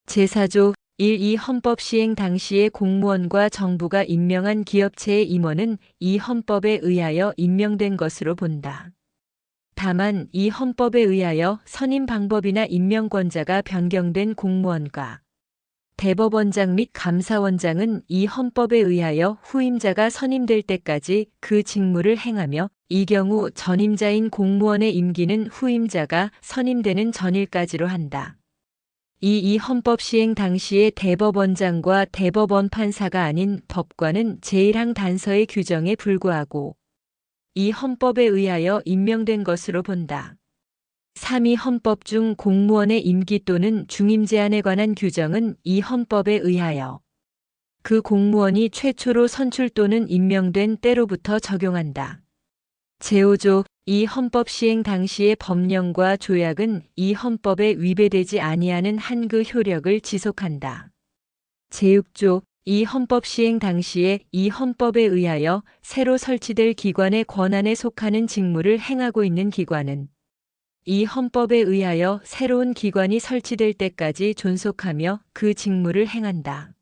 제4조 1. 이 헌법 시행 당시의 공무원과 정부가 임명한 기업체의 임원은 이 헌법에 의하여 임명된 것으로 본다. 다만 이 헌법에 의하여 선임 방법이나 임명권자가 변경된 공무원과 대법원장 및 감사원장은 이 헌법에 의하여 후임자가 선임될 때까지 그 직무를 행하며 이 경우 전임자인 공무원의 임기는 후임자가 선임되는 전일까지로 한다. 이 헌법 시행 당시의 대법원장과 대법원 판사가 아닌 법관은 제1항 단서의 규정에 불구하고 이 헌법에 의하여 임명된 것으로 본다. 3. 이 헌법 중 공무원의 임기 또는 중임 제한에 관한 규정은 이 헌법에 의하여 그 공무원이 최초로 선출 또는 임명된 때로부터 적용한다. 제5조 이 헌법 시행 당시의 법령과 조약은 이 헌법에 위배되지 아니하는 한 그 효력을 지속한다. 제6조 이 헌법 시행 당시에 이 헌법에 의하여 새로 설치될 기관의 권한에 속하는 직무를 행하고 있는 기관은 이 헌법에 의하여 새로운 기관이 설치될 때까지 존속하며 그 직무를 행한다.